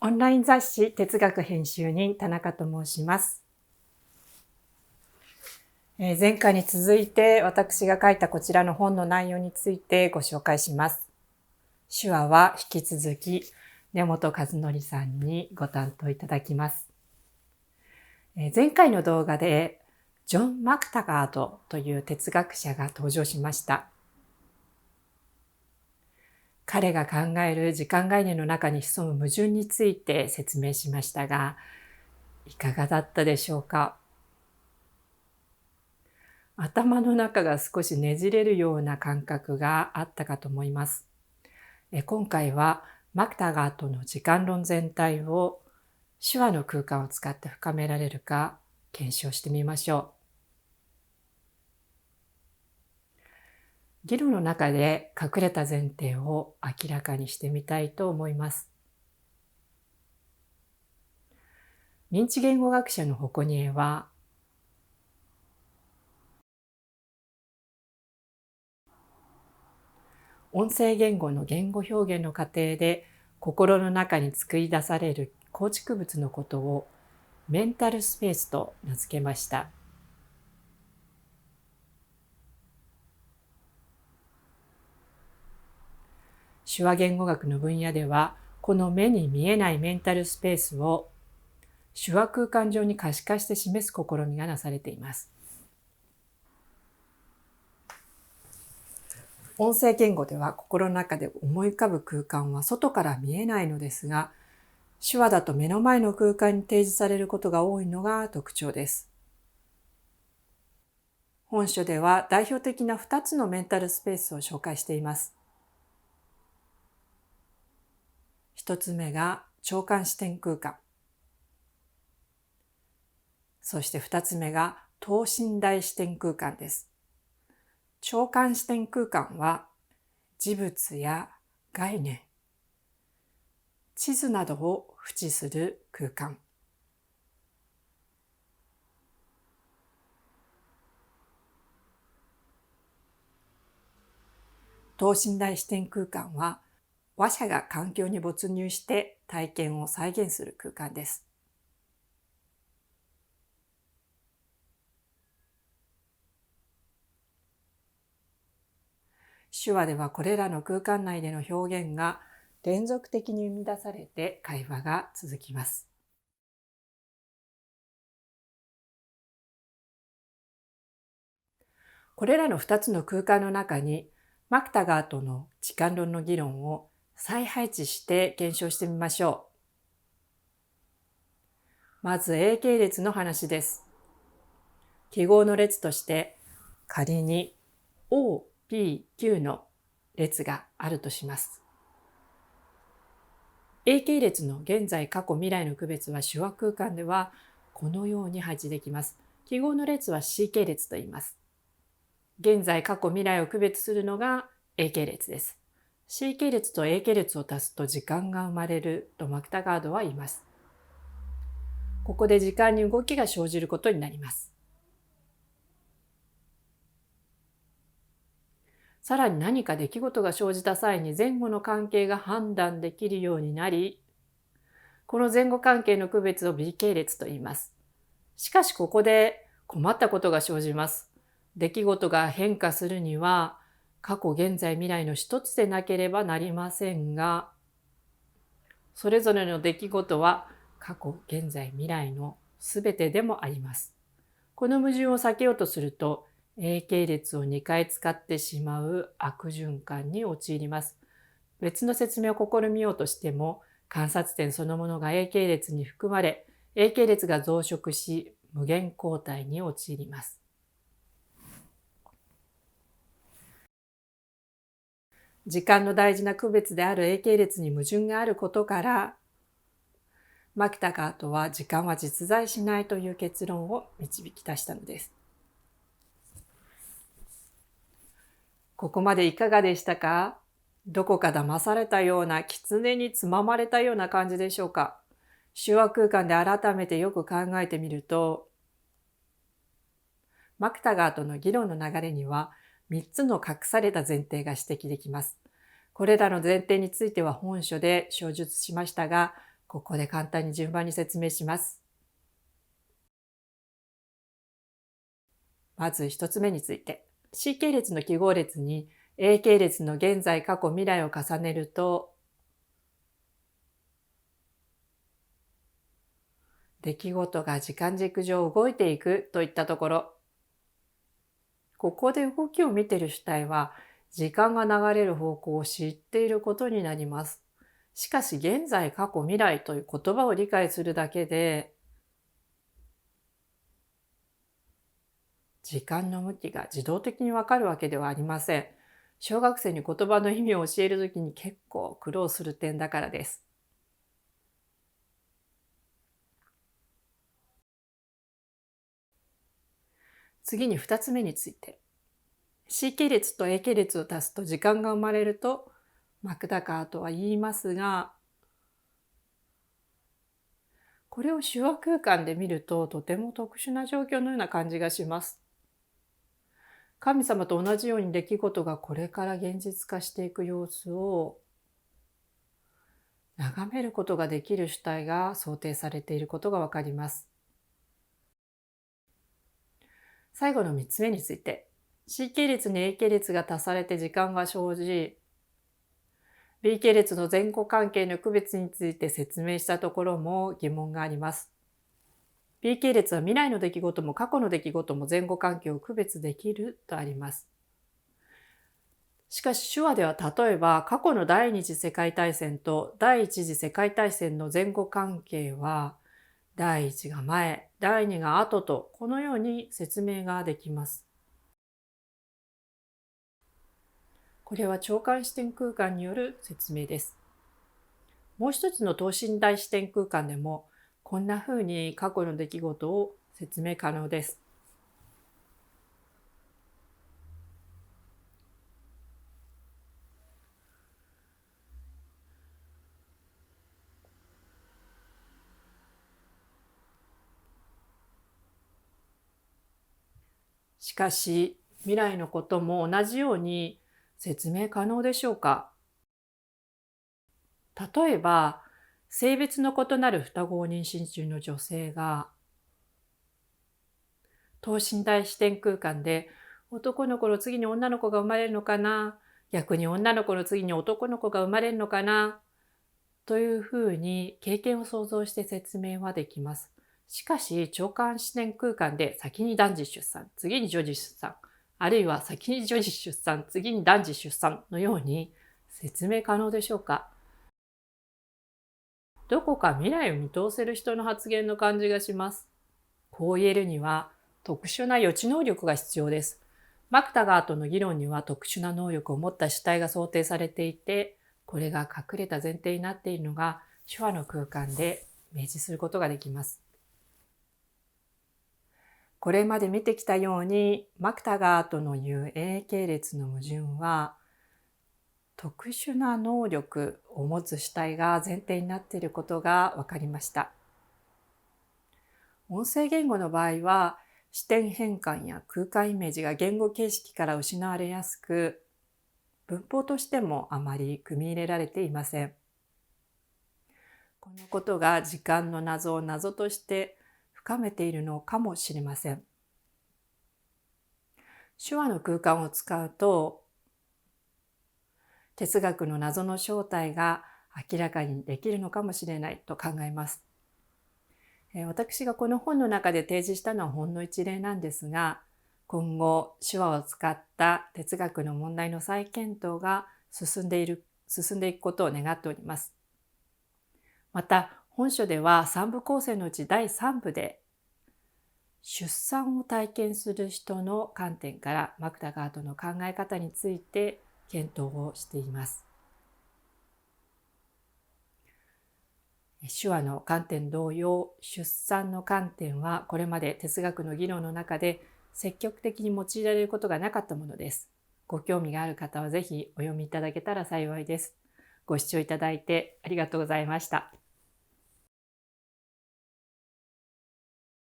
オンライン雑誌哲学編集人田中と申します。前回に続いて私が書いたこちらの本の内容についてご紹介します。手話は引き続き根本和則さんにご担当いただきます。前回の動画でジョン・マクタガードという哲学者が登場しました。彼が考える時間概念の中に潜む矛盾について説明しましたが、いかがだったでしょうか。頭の中が少しねじれるような感覚があったかと思います。今回はマクタガードの時間論全体を手話の空間を使って深められるか検証してみましょう。議論の中で隠れた前提を明らかにしてみたいと思います。認知言語学者のホコニエは、音声言語の言語表現の過程で心の中に作り出される構築物のことをメンタルスペースと名付けました。手話言語学の分野では、この目に見えないメンタルスペースを手話空間上に可視化して示す試みがなされています。音声言語では心の中で思い浮かぶ空間は外から見えないのですが、手話だと目の前の空間に提示されることが多いのが特徴です。本書では代表的な2つのメンタルスペースを紹介しています。1つ目が長観視点空間。そして2つ目が等身大視点空間です。長観視点空間は事物や概念、地図などを付置する空間。等身大視点空間は話者が環境に没入して体験を再現する空間です。手話ではこれらの空間内での表現が連続的に生み出されて会話が続きます。これらの2つの空間の中にマクタガードの時間論の議論を再配置して検証してみましょう。まず A 系列の話です。記号の列として仮に O、P、Q の列があるとします。A 系列の現在、過去、未来の区別は手話空間ではこのように配置できます。記号の列は C 系列と言います。現在、過去、未来を区別するのが A 系列です。C 系列と A 系列を足すと時間が生まれるとマクタガードは言います。ここで時間に動きが生じることになります。さらに何か出来事が生じた際に前後の関係が判断できるようになり、この前後関係の区別を B 系列と言います。しかしここで困ったことが生じます。出来事が変化するには、過去、現在、未来の一つでなければなりませんが、それぞれの出来事は過去、現在、未来のすべてでもあります。この矛盾を避けようとすると、A 系列を2回使ってしまう悪循環に陥ります。別の説明を試みようとしても、観察点そのものが A 系列に含まれ、A 系列が増殖し、無限交代に陥ります。時間の大事な区別である A 系列に矛盾があることから、マクタガードは時間は実在しないという結論を導き出したのです。ここまでいかがでしたか？どこか騙されたような、狐につままれたような感じでしょうか？手話空間で改めてよく考えてみると、マクタガードの議論の流れには3つの隠された前提が指摘できます。これらの前提については本書で詳述しましたが、ここで簡単に順番に説明します。まず一つ目について、C 系列の記号列に A 系列の現在、過去、未来を重ねると、出来事が時間軸上動いていくといったところ、ここで動きを見ている主体は、時間が流れる方向を知っていることになります。しかし、現在、過去、未来という言葉を理解するだけで、時間の向きが自動的にわかるわけではありません。小学生に言葉の意味を教えるときに結構苦労する点だからです。次に二つ目について。C 系列と A 系列を足すと時間が生まれるとマクダカーとは言いますが、これを手話空間で見るととても特殊な状況のような感じがします。神様と同じように出来事がこれから現実化していく様子を眺めることができる主体が想定されていることがわかります。最後の3つ目について、C 系列に A 系列が足されて時間が生じ、B 系列の前後関係の区別について説明したところも疑問があります。B 系列は未来の出来事も過去の出来事も前後関係を区別できるとあります。しかし手話では例えば過去の第二次世界大戦と第一次世界大戦の前後関係は第一が前、第二が後とこのように説明ができます。これは長間視点空間による説明です。もう一つの等身大視点空間でもこんな風に過去の出来事を説明可能です。しかし、未来のことも同じように説明可能でしょうか？例えば、性別の異なる双子を妊娠中の女性が、等身大視点空間で男の子の次に女の子が生まれるのかな、逆に女の子の次に男の子が生まれるのかな、というふうに経験を想像して説明はできます。しかし、長間視点空間で先に男児出産、次に女児出産、あるいは先に女児出産、次に男児出産のように説明可能でしょうか？どこか未来を見通せる人の発言の感じがします。こう言えるには特殊な予知能力が必要です。マクタガーとの議論には特殊な能力を持った主体が想定されていて、これが隠れた前提になっているのが手話の空間で明示することができます。これまで見てきたように、マクタガーとの言う A 系列の矛盾は、特殊な能力を持つ主体が前提になっていることが分かりました。音声言語の場合は、視点変換や空間イメージが言語形式から失われやすく、文法としてもあまり組み入れられていません。このことが時間の謎を謎として深めているのかもしれません。手話の空間を使うと、哲学の謎の正体が明らかにできるのかもしれないと考えます。私がこの本の中で提示したのはほんの一例なんですが、今後手話を使った哲学の問題の再検討が進んでいくことを願っております。また本書では3部構成のうち第3部で出産を体験する人の観点からマクタガートの考え方について検討をしています。手話の観点同様、出産の観点はこれまで哲学の議論の中で積極的に用いられることがなかったものです。ご興味がある方はぜひお読みいただけたら幸いです。ご視聴いただいてありがとうございました。